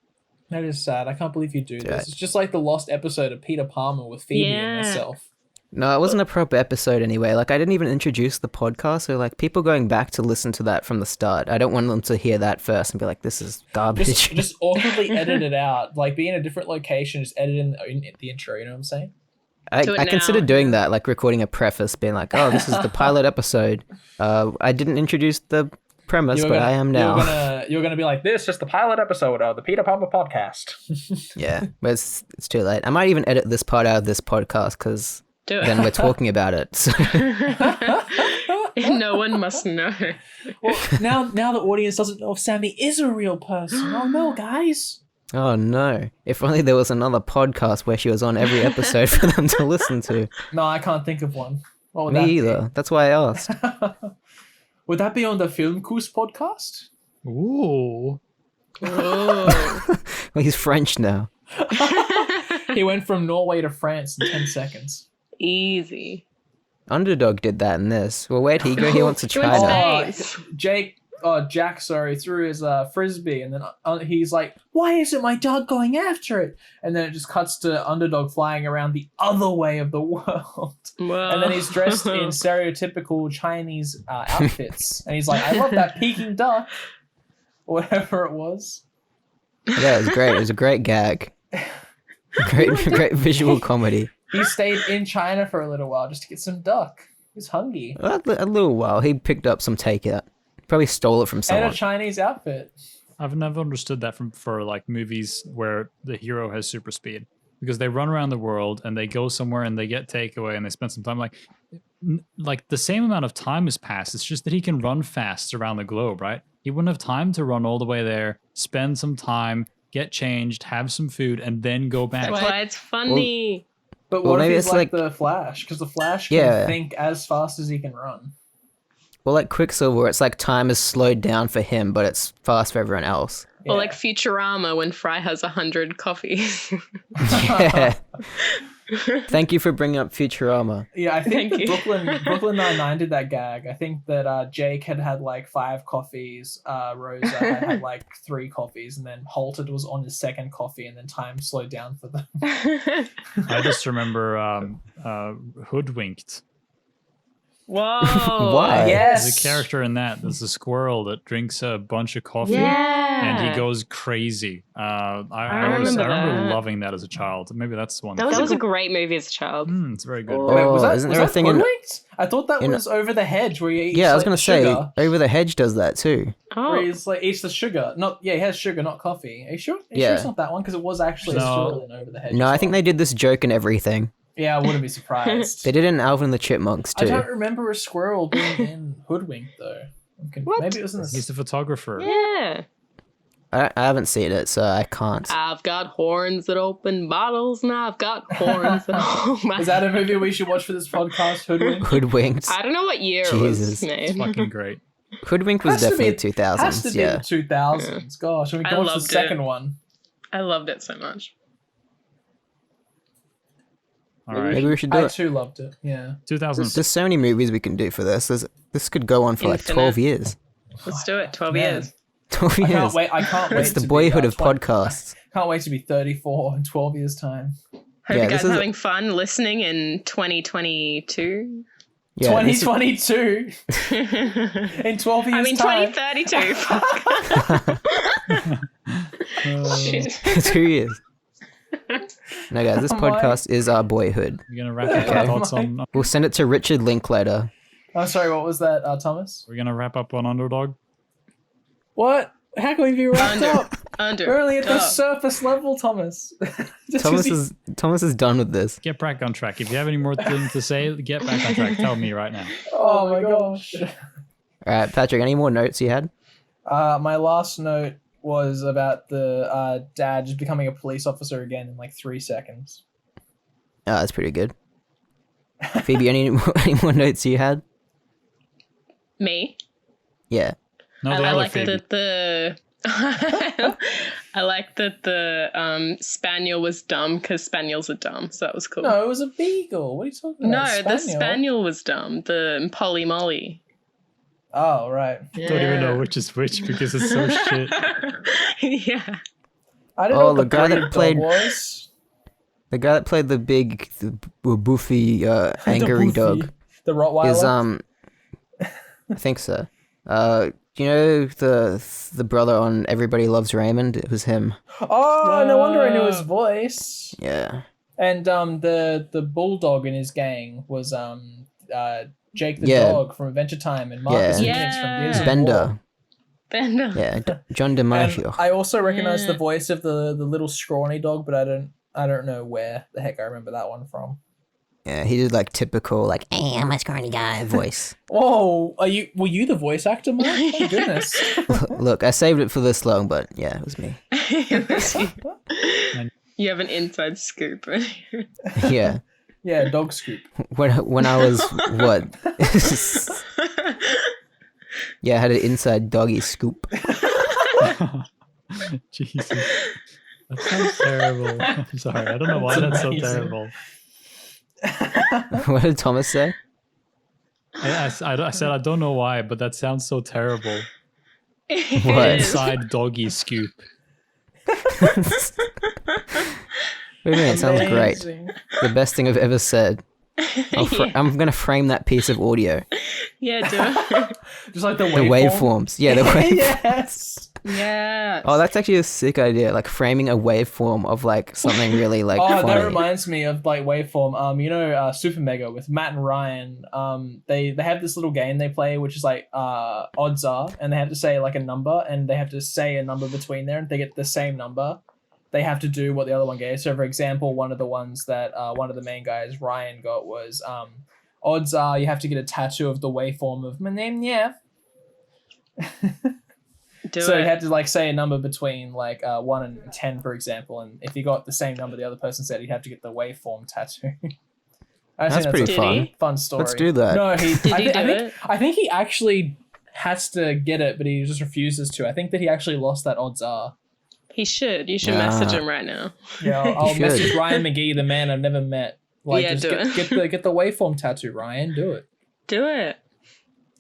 That is sad. I can't believe you do this. Right. It's just like the lost episode of Peter Palmer with Phoebe and Yeah. myself. No, it wasn't a proper episode anyway. Like, I didn't even introduce the podcast, so like people going back to listen to that from the start, I don't want them to hear that first and be like, "This is garbage." Just awkwardly edit it out. Like be in a different location, just edit in the intro. You know what I'm saying? Do it I considered now. doing that, like recording a preface, being like, "Oh, this is the pilot episode." I didn't introduce the premise, but I am now. You're gonna be like, this is the pilot episode of the Peter Palmer podcast. Yeah, but it's too late. I might even edit this part out of this podcast because Do it. then we're talking about it. So. No one must know. Well, now the audience doesn't know if Sammie is a real person. Oh no, guys. Oh no! If only there was another podcast where she was on every episode for them to listen to. No, I can't think of one. What would that Me be? either. That's why I asked. Would that be on the Filmkus podcast? Ooh. Oh. Well, he's French now. He went from Norway to France in 10 seconds. Easy. Underdog did that in this. Well, where'd he go? He wants to He went China. to Spain. Jack, threw his frisbee, and then he's like, "Why isn't my dog going after it?" And then it just cuts to Underdog flying around the other way of the world, Whoa. and then he's dressed in stereotypical Chinese outfits, and he's like, "I love that Peking duck," or whatever it was. Yeah, it was great. It was a great gag. Great visual comedy. He stayed in China for a little while just to get some duck. He's hungry. A little while. He picked up some takeout. Probably stole it from And someone. a Chinese outfit. I've never understood that for like movies where the hero has super speed, because they run around the world and they go somewhere and they get takeaway and they spend some time like the same amount of time has passed. It's just that he can run fast around the globe, right? He wouldn't have time to run all the way there, spend some time, get changed, have some food, and then go back. That's why it's funny. But Well, what if maybe he's it's like like- the Flash? Because the Flash can Yeah. think as fast as he can run. Well, like Quicksilver, it's like time is slowed down for him, but it's fast for everyone else. Or like Futurama when Fry has 100 coffees. Yeah. Thank you for bringing up Futurama. Yeah, I think Thank you. Brooklyn Nine-Nine did that gag. I think that Jake had like 5 coffees, Rosa had like 3 coffees, and then Halted was on his second coffee, and then time slowed down for them. I just remember Hoodwinked. Whoa. Why? Yes. There's a character in that. There's a squirrel that drinks a bunch of coffee. Yeah. And he goes crazy. I remember remember that. loving that as a child. Maybe that's the one. That was a great movie as a child. It's very good. Oh. Wait, was that, isn't was there a that thing in- Hoodwinked? I thought that in- was Over the Hedge, where he eats Yeah, I was like, gonna sugar. say, Over the Hedge does that too. Where Oh. he's like eats the sugar. He has sugar, not coffee. Are you sure? Are you Yeah. sure it's not that one? Because it was actually a No. squirrel in Over the Hedge. No, as I think well. they did this joke and everything. Yeah, I wouldn't be surprised. They did it in Alvin and the Chipmunks I too. don't remember a squirrel being in Hoodwinked though. What? Maybe it was in the. He's the photographer. Yeah. I haven't seen it, so I can't. I've got horns that open bottles, and I've got horns that open. Is that a movie we should watch for this podcast? Hoodwinked. Hoodwinked. I don't know what year Jesus. it was made. It's fucking great. Hoodwinked was Has to definitely be- 2000s. Has to be Yeah. the 2000s. Gosh, and we I can watch the loved it. second one. I loved it so much. All right. Maybe we should do I it. too loved it. Yeah. 2000. There's so many movies we can do for this. This could go on for like Infinite. 12 years. Let's do it. 12 Man. years. 12 I years. can't wait. I can't wait. It's the to boyhood be, of 20 podcasts. Can't wait to be 34 in 12 years' time. Hope Yeah, you this guys is- are having fun listening in 2022. Yeah, this is- 2022 in 12 years' I mean, time. 2032. Fuck. Shit. 2 years. No, guys, this Am I? podcast is our boyhood. We're gonna wrap up Okay. our thoughts on. We'll send it to Richard Linklater. I'm sorry, what was that, Thomas? We're gonna wrap up on Underdog. What? How can we be wrapped up? We're only at the Dog. surface level, Thomas. Just 'cause Thomas is done with this. Get back on track. If you have any more things to say, get back on track. Tell me right now. Oh my gosh. All right, Patrick, any more notes you had? My last note was about the dad just becoming a police officer again in like 3 seconds. Oh, that's pretty good. Phoebe, any more notes you had? Me? Yeah. No, I the other like Phoebe. that the I like that the spaniel was dumb because spaniels are dumb, so that was cool. No, it was a beagle. What are you talking No, about? the spaniel was dumb. The Polly Molly. Oh, right. Don't even know which is which because it's so shit. Yeah. I don't know what the the guy that breed played- was. The guy that played the big, boofy, angry The dog Boofy. The Rottweiler. is I think so. Do you know the brother on Everybody Loves Raymond? It was him. Oh, no wonder I knew his voice. Yeah. And the bulldog in his gang was Jake the Yeah. dog from Adventure Time and Marcus Yeah. Phoenix from Yeah. Gears of Bender. War. Bender. Yeah, John And DiMaggio. I also recognize the Yeah. voice of the little scrawny dog, but I don't know where the heck I remember that one from. Yeah, he did like typical like, hey, I'm a scrawny guy voice. Whoa, were you the voice actor, Mark? My goodness. Look, I saved it for this long, but yeah, it was me. You have an inside scoop. Yeah. Yeah, dog scoop. When I was what? Yeah, I had an inside doggy scoop. Jesus. That sounds terrible. I'm sorry. I don't know why that's so amazing. terrible. What did Thomas say? I said I don't know why, but that sounds so terrible. What? Inside doggy scoop. What do you mean? It sounds great. Amazing. The best thing I've ever said. I'm gonna frame that piece of audio. Yeah, do it. Just like the The waveform. waveforms. Yeah, the waveforms. Yes. Yeah. Oh, that's actually a sick idea. Like framing a waveform of like something really like Oh, funny. that reminds me of like waveform. You know, Super Mega with Matt and Ryan. They have this little game they play, which is like odds are, and they have to say like a number, and they have to say a number between there, and if they get the same number, they have to do what the other one gave. So, for example, one of the ones that one of the main guys, Ryan, got was odds are you have to get a tattoo of the waveform of my name, yeah. Do So it. you had to like say a number between like 1 and 10, for example, and if you got the same number the other person said, you'd have to get the waveform tattoo. I That's think pretty a fun. Did he? fun story. Let's do that. No, Did he do it? I think he actually has to get it, but he just refuses to. I think that he actually lost that odds are. He should. You should Yeah. message him right now. Yeah, I'll should. message Ryan McGee, the man I've never met. Like, Yeah, just do it. get the waveform tattoo, Ryan. Do it. Do it.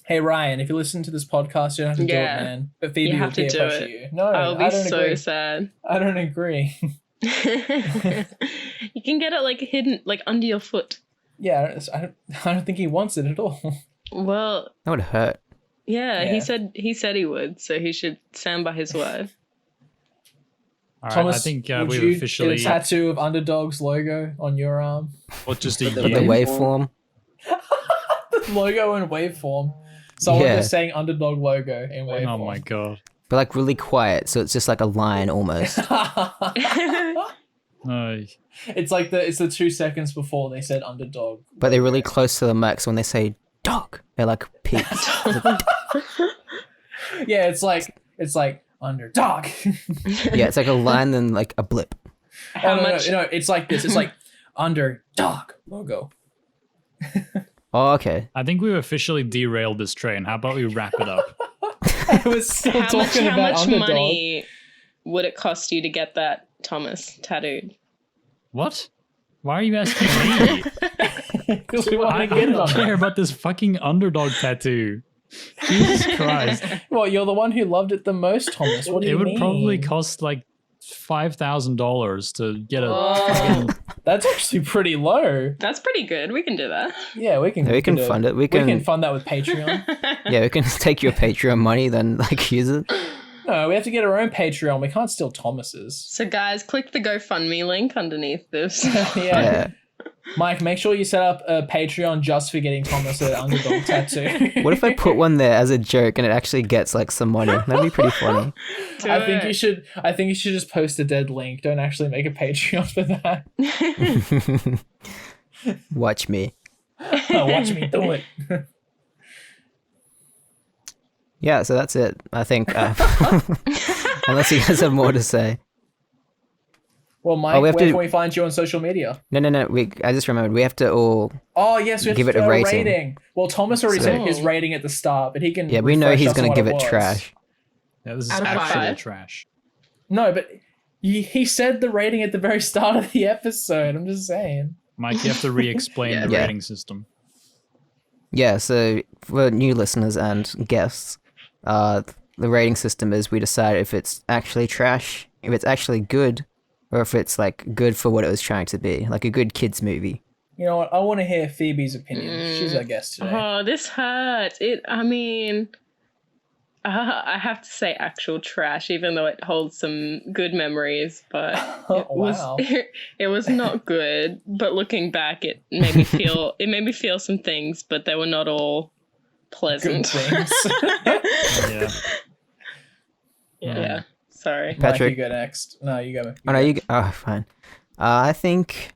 Hey Ryan, if you listen to this podcast, you don't have to Yeah. do it, man. But Phoebe You will have to peer do pressure it. you. No, I'll be I don't so agree. sad. I don't agree. You can get it like hidden, like under your foot. Yeah, I don't think he wants it at all. Well, That would hurt. yeah, Yeah. he said he would, so he should stand by his word. All right, Thomas, I think would we've you officially. get a tattoo of Underdog's logo on your arm? Or just a But the year. waveform. Logo in waveform. Someone Yeah. just saying Underdog logo in waveform. Oh my god. But like really quiet, so it's just like a line almost. Ay. It's like it's the 2 seconds before they said Underdog. But they're really close to the max when they say dog. They're like peaks. Yeah, it's like Underdog. Yeah, it's like a line then like a blip. How no, much? No, it's like this. It's like Underdog logo. Oh, okay. I think we've officially derailed this train. How about we wrap it up? I was still How much? talking How about much Underdog. money would it cost you to get that Thomas tattooed? What? Why are you asking me? Because we want I to get it don't on care there. about this fucking underdog tattoo. Jesus Christ. Well, you're the one who loved it the most, Thomas. What do It you would mean? probably cost like $5,000 to get a Oh, That's actually pretty low. that's pretty good. We can do that. Yeah, we can. Yeah, we can do fund it. We We can can. fund that with Patreon. Yeah, we can take your Patreon money then like use it. No, we have to get our own Patreon. We can't steal Thomas's. So guys, click the GoFundMe link underneath this. Yeah. Mike, make sure you set up a Patreon just for getting Thomas an Underdog tattoo. What if I put one there as a joke and it actually gets like some money? That'd be pretty funny. I think you should just post a dead link. Don't actually make a Patreon for that. Watch me. Oh, watch me do it. Yeah, so that's it. I think. Unless you guys have more to say. Well, Mike, where can we find you on social media? No. I just remembered. We have to all. Oh, yes, we have give to it a do rating. Well, Thomas already said his rating at the start, but he can. Yeah, we know refresh he's us on going to what give it was. trash. Yeah, this is Out of actually five? trash. No, but he said the rating at the very start of the episode. I'm just saying. Mike, you have to re-explain the Yeah. rating system. Yeah, so for new listeners and guests, the rating system is we decide if it's actually trash, if it's actually good, or if it's like good for what it was trying to be, like a good kids movie. You know what? I want to hear Phoebe's opinion. She's our guest today. Oh, this hurts. I have to say actual trash, even though it holds some good memories, but Wow. it was not good. But looking back, it made me feel some things, but they were not all Good pleasant. things. Yeah. Yeah. Sorry. Mike, Patrick. you go next. No, you go. Oh, no, oh, fine. I think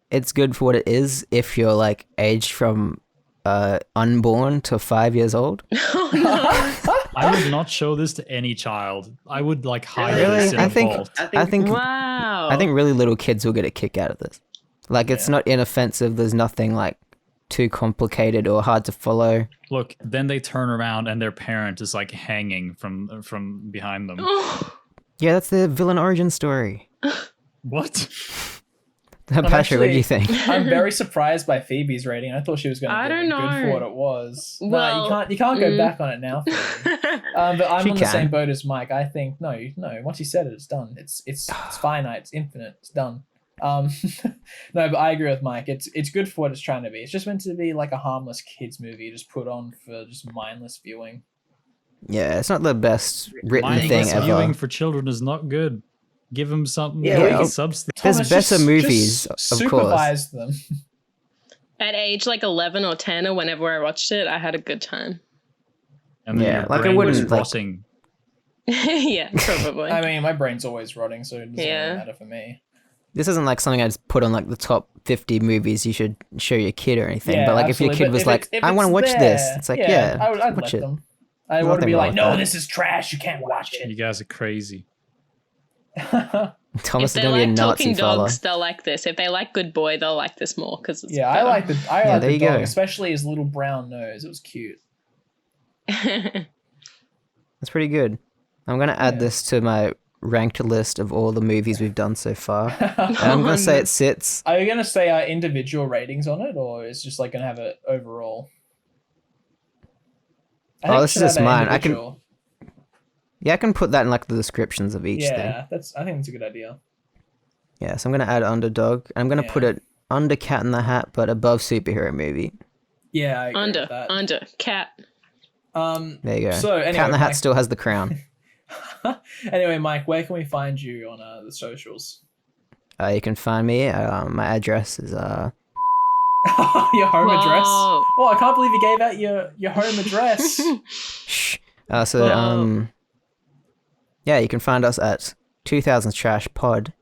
it's good for what it is if you're like aged from unborn to 5 years old. Oh no. I would not show this to any child. I would like hide Really? this in I a think- vault. I think Wow. I think really little kids will get a kick out of this. Like it's not inoffensive. There's nothing like too complicated or hard to follow. Look, then they turn around and their parent is like hanging from behind them. Yeah, that's the villain origin story. What? Patrick, what do you think? I'm very surprised by Phoebe's rating. I thought she was going I to don't be good know. for what it was. Well, no, you can't go back on it now. Phoebe. But I'm She on the can. same boat as Mike. I think no. Once you said it, it's done. It's finite. It's infinite. It's done. No, but I agree with Mike. It's good for what it's trying to be. It's just meant to be like a harmless kids movie, just put on for just mindless viewing. Yeah, it's not the best written thing Mindless ever. viewing for children is not good. Give them something Yeah, like well, substance. There's Thomas, better just movies, of course. supervise them. At age like 11 or 10 or whenever I watched it, I had a good time. And then Yeah, your like I brain was wouldn't, like- rotting. Yeah, probably. I mean, my brain's always rotting, so it doesn't Yeah. really matter for me. This isn't like something I just put on like the top 50 movies you should show your kid or anything. Yeah, but like if your absolutely. kid But was if like, it's- if I want to it's watch this, there, it's like, yeah, I'd watch let it. them. I There's want to nothing be wrong like, with no, that. this is trash. You can't watch You it. guys are crazy. Thomas If is they going to be a like Nazi talking fella. dogs, they'll like this. If they like Good Boy, they'll like this more because it's Yeah, I like the there the you dog, go. especially his little brown nose. It was cute. the. That's pretty good. I'm going to add Yeah. this to my ranked list of all the movies we've done so far. And I'm going to say it sits. Are you gonna say our individual ratings on it, or is just like gonna have it overall? I think Oh, we this should is just have our mine. I can- individual. Yeah, I can put that in like the descriptions of each thing. Yeah, I think that's a good idea. Yeah, so I'm going to add Underdog. I'm going to Yeah. put it under Cat in the Hat, but above superhero movie. Yeah, I agree with that. Under cat. There you go. So anyway, Cat in the Hat Mike, still has the crown. anyway, Mike, where can we find you on the socials? You can find me. My address is Your home address? Whoa. Oh, I can't believe you gave out your home address. shh. Yeah, you can find us at 2000s Trash Pod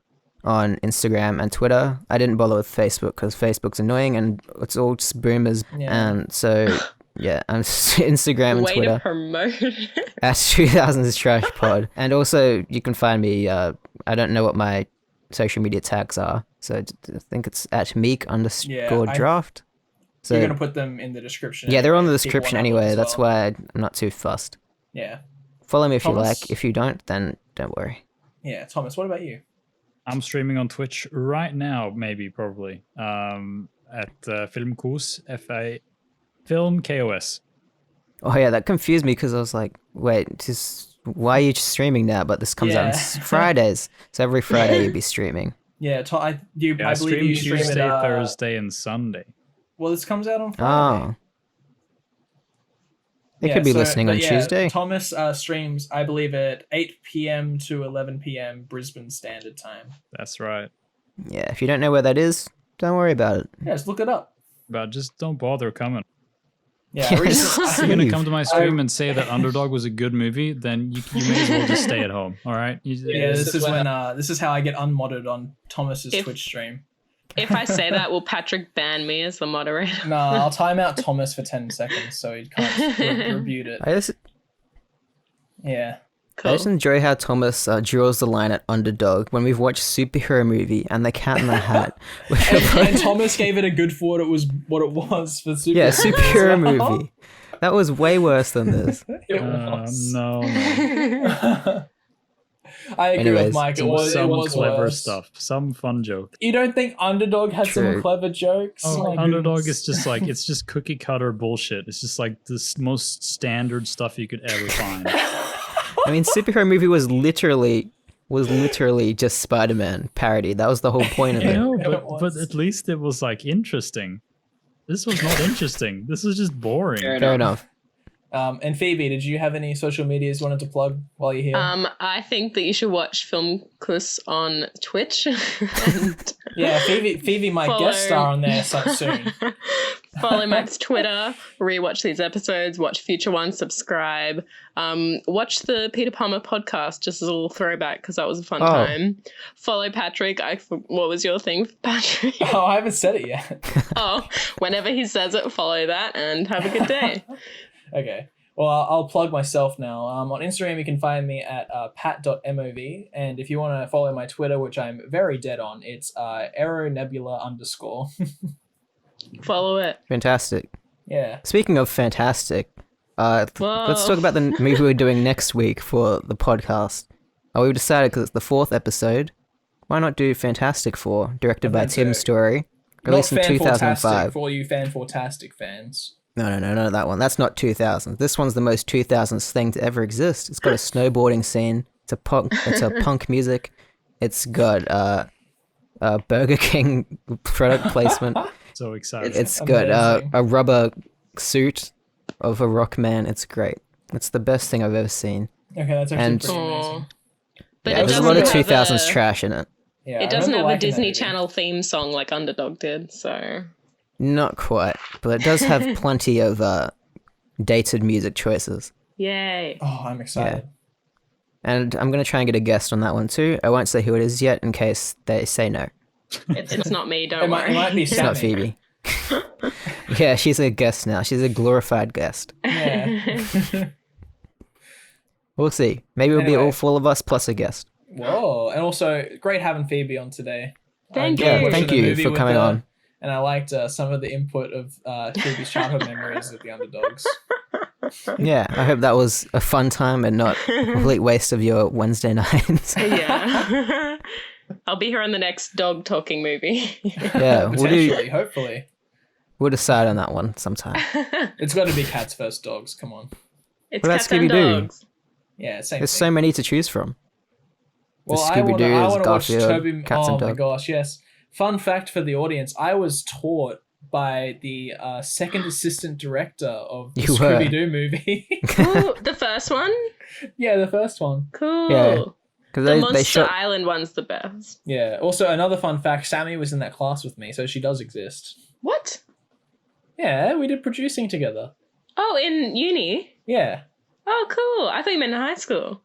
on Instagram and Twitter. I didn't bother with Facebook because Facebook's annoying and it's all just boomers. Yeah. And so yeah, I'm Instagram and Way to Twitter promote. at 2000s Trash Pod. And also you can find me. I don't know what my social media tags are, so I think it's at meek_draft. So You're gonna put them in the description. yeah, they're on the People description wanna look anyway. as That's well. why I'm not too fussed. Yeah, Follow me if you Thomas? like. If you don't, then don't worry. yeah. Thomas, what about you? I'm streaming on Twitch right now, maybe, probably. At Filmkos, F-A, Film KOS. Oh yeah, that confused me because I was like, wait, why are you streaming now? But this comes out on Yeah. Fridays, so every Friday you'd be streaming. Yeah, I Yeah, I believe stream you stream Tuesday, it. Thursday, and Sunday. Well, this comes out on Friday. Oh, They could be listening on Tuesday. Thomas streams, I believe, at 8 p.m. to 11 p.m. Brisbane Standard Time. That's right. Yeah, if you don't know where that is, don't worry about it. Yeah, just look it up. But just don't bother coming. Yeah, Yes. recently, If you're gonna come to my stream and say that Underdog was a good movie, then you may as well just stay at home. All right. this is how I get unmodded on Thomas's Twitch stream. If I say that, will Patrick ban me as the moderator? No, I'll time out Thomas for 10 seconds so he can't rebuke it. Yeah. I just enjoy how Thomas draws the line at Underdog when we've watched superhero movie and The Cat in the Hat. And Thomas gave it a good for what it was for superhero. Yeah, superhero movie. That was way worse than this. No. I agree with Mike. It was clever worse. stuff. Some fun joke. You don't think Underdog had True. some clever jokes? Oh, My Underdog goodness. is just like, it's just cookie cutter bullshit. It's just like the most standard stuff you could ever find. I mean, superhero movie was literally just Spider-Man parody. That was the whole point of I it. know, It but was. at least it was like interesting. This was not interesting. This was just boring. Fair enough. And Phoebe, did you have any social medias you wanted to plug while you're here? I think that you should watch Film Clips on Twitch. And Yeah, Phoebe might follow- guest star on there soon. follow Mike's Twitter, rewatch these episodes, watch future ones, subscribe. Watch the Peter Palmer podcast, just as a little throwback, because that was a fun time. Follow Patrick. What was your thing, Patrick? Oh, I haven't said it yet. Oh, whenever he says it, follow that and have a good day. Okay. Well, I'll plug myself now. On Instagram, you can find me at pat.mov. And if you want to follow my Twitter, which I'm very dead on, it's aeronebula_. Follow it. Fantastic. Yeah. Speaking of fantastic, let's Whoa. talk about the movie we're doing next week for the podcast. We've decided, because it's the 4th episode, why not do Fantastic Four, directed by Tim Story, released in Not Fan-Fortastic 2005. for all you Fan-Fortastic fans. No, that one. That's not 2000. This one's the most 2000s thing to ever exist. It's got a snowboarding scene. It's a punk music. It's got Burger King product placement. So excited. It's got amazing. a rubber suit of a rock man. It's great. It's the best thing I've ever seen. Okay, that's actually And- pretty amazing. But Yeah, it there's a doesn't lot of have 2000s a- trash in it. Yeah, I It doesn't remember have a liking that Disney movie. Channel theme song like Underdog did, so... Not quite, but it does have plenty of dated music choices. Yay. Oh, I'm excited. And I'm going to try and get a guest on that one too. I won't say who it is yet in case they say no. It's not me, don't It worry. might be It's not Sammie. Phoebe. Yeah, she's a guest now. She's a glorified guest. Yeah. We'll see. Maybe it'll be Anyway. all 4 of us plus a guest. Whoa. And also, great having Phoebe on today. Thank I enjoyed you. Yeah, watching thank the you movie for with coming her, on. And I liked some of the input of Phoebe's childhood memories of the Underdogs. Yeah, I hope that was a fun time and not a complete waste of your Wednesday nights. Yeah. I'll be here on the next dog talking movie. Yeah, Potentially, hopefully. we'll decide on that one sometime. It's got to be cats first dogs. Come on. It's What about cats and Scooby-Doo? dogs. Yeah, same There's thing. so many to choose from. Well, There's I wanna Scooby-Doo, there's watch Garfield, Toby. Cats Oh and my Dog. gosh, yes. Fun fact for the audience: I was taught by the second assistant director of the You were. Scooby-Doo movie. Ooh, the first one? Yeah, the first one. Cool. Yeah. Because The they Monster shot. Island one's the best. Yeah. Also, another fun fact: Sammie was in that class with me, so she does exist. What? Yeah, we did producing together. Oh, in uni? Yeah. Oh, cool. I thought you meant in high school.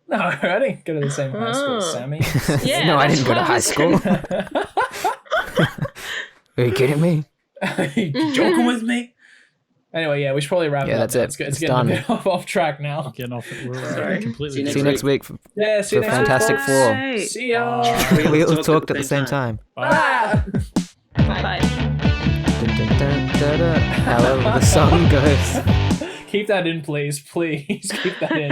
No, I didn't go to the same high school as Oh. Sammie. Yeah, No, I that's didn't go to what I high was school. Are you kidding me? You joking with me? Anyway, yeah, we should probably wrap Yeah, it up. that's now. it. It's It's getting done. a bit off track now. Getting off it. We're Sorry. completely See you See you next week. Yeah, see you For next Fantastic week. Four. Bye. See ya. We all talked at the same time. Ah! Bye. Dun, dun, dun, dun, dun. However the song goes. Keep that in, please. Please keep that in.